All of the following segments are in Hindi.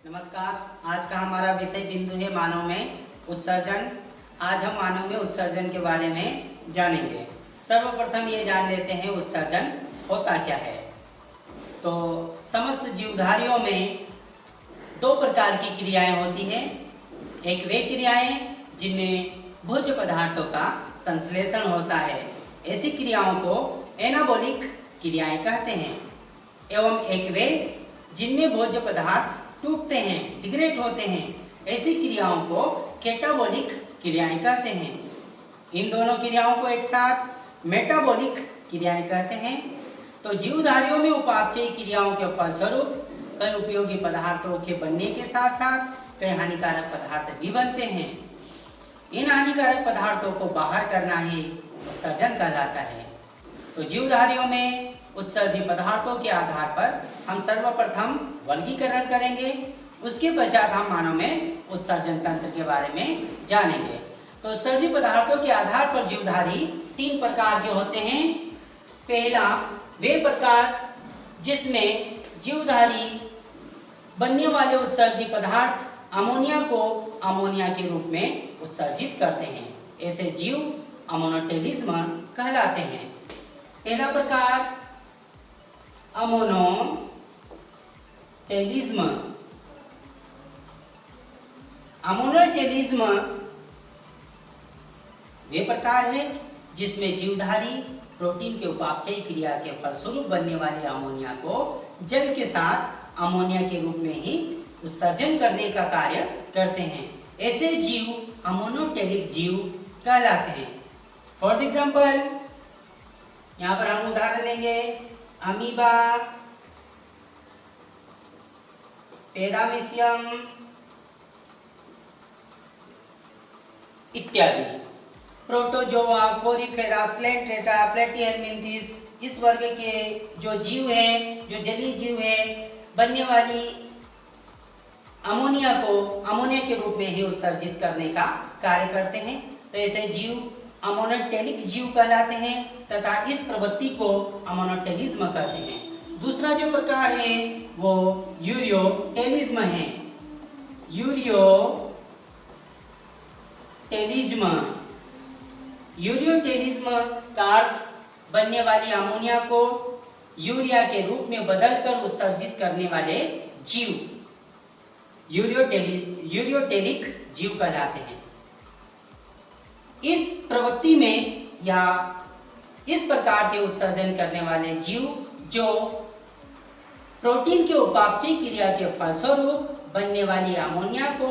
नमस्कार। आज का हमारा विषय बिंदु है मानव में उत्सर्जन। आज हम मानव में उत्सर्जन के बारे में जानेंगे। सर्वप्रथम ये जान लेते हैं उत्सर्जन होता क्या है। तो समस्त जीवधारियों में दो प्रकार की क्रियाएं होती हैं। एक वे क्रियाएं जिनमें भोज्य पदार्थों का संश्लेषण होता है, ऐसी क्रियाओं को एनाबॉलिक क्रियाएं कहते हैं। एवं एक वे जिनमें भोज्य पदार्थ टूटते हैं, डिग्रेड होते हैं, ऐसी क्रियाओं को कैटाबॉलिक क्रियाएं कहते हैं। इन दोनों क्रियाओं को एक साथ मेटाबॉलिक क्रियाएं कहते हैं। तो जीवधारियों में उपापचयी क्रियाओं के फलस्वरूप कई उपयोगी पदार्थों के बनने के साथ साथ कई हानिकारक पदार्थ भी बनते हैं। इन हानिकारक पदार्थों को बाहर करना ही उत्सर्जन कहलाता है। तो जीवधारियों में उत्सर्जित पदार्थों के आधार पर हम सर्वप्रथम वर्गीकरण करेंगे, उसके पश्चात हम मानव में उत्सर्जन तंत्र के बारे में जानेंगे। तो उत्सर्जित पदार्थों के आधार पर जीवधारी तीन प्रकार के होते हैं। पहला वे प्रकार जिसमें जीवधारी बनने वाले उत्सर्जित पदार्थ अमोनिया को अमोनिया के रूप में उत्सर्जित करते हैं, ऐसे जीव अमोनोटेलिज्म कहलाते हैं। पहला प्रकार अमोनोटेलिज्म। अमोनोटेलिज्म वे प्रकार है जिसमें जीवधारी प्रोटीन के उपापचयी क्रिया के फलस्वरूप बनने वाले अमोनिया को जल के साथ अमोनिया के रूप में ही उत्सर्जन करने का कार्य करते हैं, ऐसे जीव अमोनोटेलिक जीव कहलाते हैं। फॉर एग्जाम्पल यहाँ पर हम उदाहरण लेंगे अमीबा, पैरामीशियम इत्यादि। प्रोटोजोआ, कोरीफेरा, स्लेंट्रेटा, प्लेटिहेल्मिन्थेस, इस वर्ग के जो जीव हैं, जो जलीय जीव हैं, बनने वाली अमोनिया को अमोनिया के रूप में ही उत्सर्जित करने का कार्य करते हैं। तो ऐसे जीव अमोनोटेलिक जीव कहलाते हैं तथा इस प्रवृत्ति को अमोनोटेलिज्म कहते हैं। दूसरा जो प्रकार है वो यूरियोटेलिज्म है। यूरियोटेलिज्म का अर्थ बनने वाली अमोनिया को यूरिया के रूप में बदलकर उत्सर्जित करने वाले जीव यूरियोटेलिक जीव कहलाते हैं। इस प्रवृत्ति में या इस प्रकार के उत्सर्जन करने वाले जीव जो प्रोटीन के उपापचयी क्रिया के फलस्वरूप बनने वाली अमोनिया को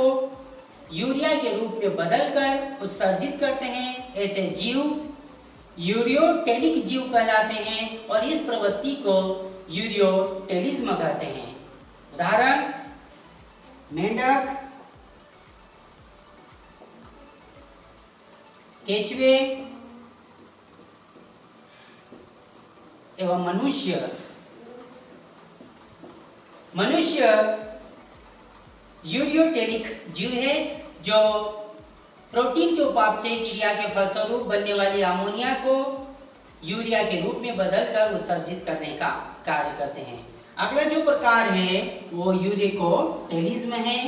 यूरिया के रूप में बदलकर उत्सर्जित करते हैं, ऐसे जीव यूरियोटेलिक जीव कहलाते हैं और इस प्रवृत्ति को यूरियोटेलिज्म कहते हैं। उदाहरण मेंढक, केचुए एवं मनुष्य यूरियोटेलिक जीव है जो प्रोटीन के उपापचयी क्रिया के फलस्वरूप बनने वाली अमोनिया को यूरिया के रूप में बदलकर उत्सर्जित करने का कार्य करते हैं। अगला जो प्रकार है वो यूरिकोटेलिज्म है।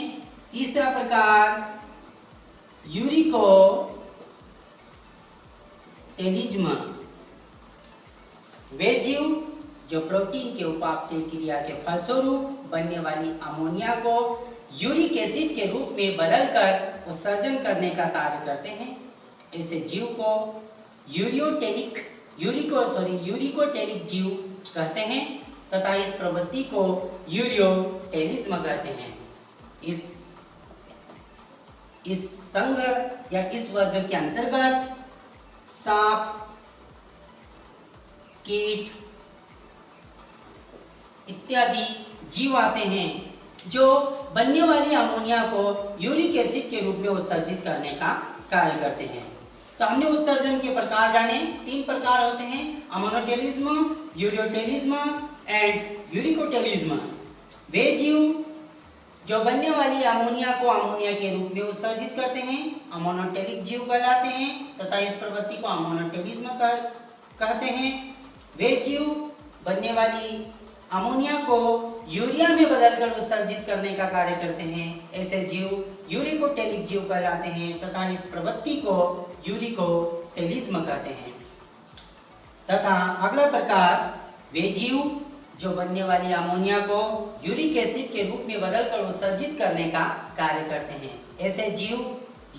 तीसरा प्रकार यूरिकोटेलिज्म। वे जीव जो प्रोटीन के उपापचयी क्रिया के फलस्वरूप बनने वाली अमोनिया को यूरिक एसिड के रूप में बदलकर उत्सर्जन करने का कार्य करते हैं, ऐसे जीव को यूरिकोटेलिक जीव कहते हैं तथा इस प्रवृत्ति को यूरियोटेलिज्म कहते हैं। इस संघ या इस वर्ग के अंतर्गत सांप, कीट इत्यादि जीव आते हैं जो बनने वाली अमोनिया को यूरिक एसिड के रूप में उत्सर्जित करने का कार्य करते हैं। तो हमने उत्सर्जन के प्रकार जाने। तीन प्रकार होते हैं, अमोनोटेलिज्म, यूरियोटेलिज्म एंड यूरिकोटेलिज्म। वे जीव जो बनने वाली अमोनिया को अमोनिया के रूप में उत्सर्जित करते हैं अमोनोटेलिक जीव कहलाते हैं तथा इस प्रवृत्ति को अमोनोटेलिज्म कहते हैं। वे जीव बनने वाली अमोनिया को यूरिया में बदलकर उत्सर्जित करने का कार्य करते हैं। ऐसे जीव यूरिकोटेलिक जीव कहलाते हैं तथा इस प्रवृत्ति को यूरिकोटेलिज्म कहते हैं। तथा अगला प्रकार वे जीव जो बनने वाली अमोनिया को यूरिक एसिड के रूप में बदलकर उत्सर्जित करने का कार्य करते हैं। ऐसे जीव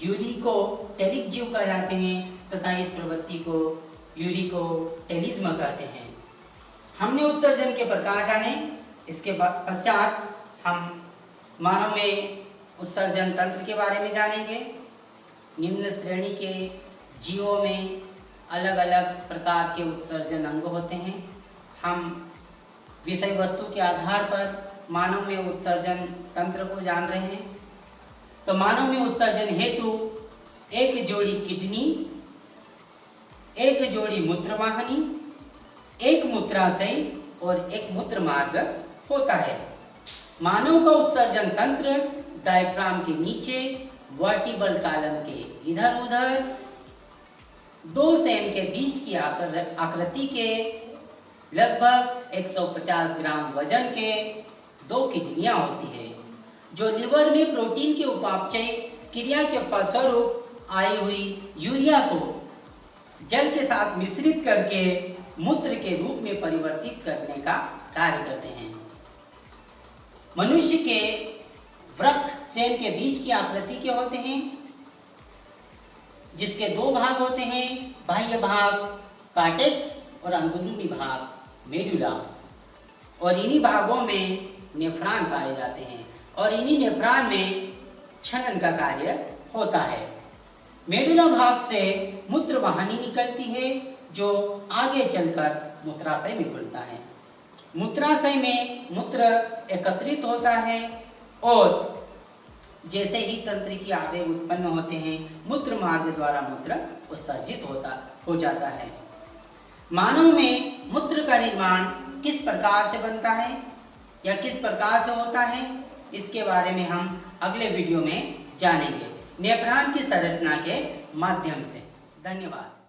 यूरिकोटेलिक जीव कहलाते हैं तथा इस प्रवृत्ति को यूरिकोटेलिज्म कहते हैं। हमने उत्सर्जन के प्रकार जाने। इसके पश्चात हम मानव में उत्सर्जन तंत्र के बारे में जानेंगे। निम्न श्रेणी के जीवों में अलग अलग प्रकार के उत्सर्जन अंग होते हैं। हम विषय वस्तु के आधार पर मानव में उत्सर्जन तंत्र को जान रहे हैं। तो मानव में उत्सर्जन हेतु एक जोड़ी किडनी, एक जोड़ी मूत्रवाहिनी, एक मूत्राशय और एक मूत्र मार्ग होता है। मानव का उत्सर्जन तंत्र डायफ्राम के नीचे वर्टिबल कॉलम के इधर उधर 2 सेम के बीच की आकृति के लगभग 150 ग्राम वजन के 2 किडनियां होती है, जो लिवर में प्रोटीन के उपापचय क्रिया के फलस्वरूप आई हुई यूरिया को जल के साथ मिश्रित करके मूत्र के रूप में परिवर्तित करने का कार्य करते हैं। मनुष्य के वृक्क सेन के बीच की आकृति के होते हैं, जिसके 2 भाग होते हैं, बाह्य भाग कार्टेक्स और अंदरूनी भाग मेडुला। और इन्हीं भागों में नेफ्रॉन पाए जाते हैं और इन्हीं नेफ्रॉन में छनन का कार्य होता है। मेडुला भाग से मूत्र वाहिनी निकलती है जो आगे चलकर मूत्राशय में खुलता है। मूत्राशय में मूत्र एकत्रित होता है और जैसे ही तंत्रिकीय आवेग उत्पन्न होते हैं, मूत्र मार्ग द्वारा मूत्र उत्सर्जित हो जाता है। मानव में मूत्र का निर्माण किस प्रकार से बनता है या किस प्रकार से होता है, इसके बारे में हम अगले वीडियो में जानेंगे नेफ्रॉन की संरचना के माध्यम से। धन्यवाद।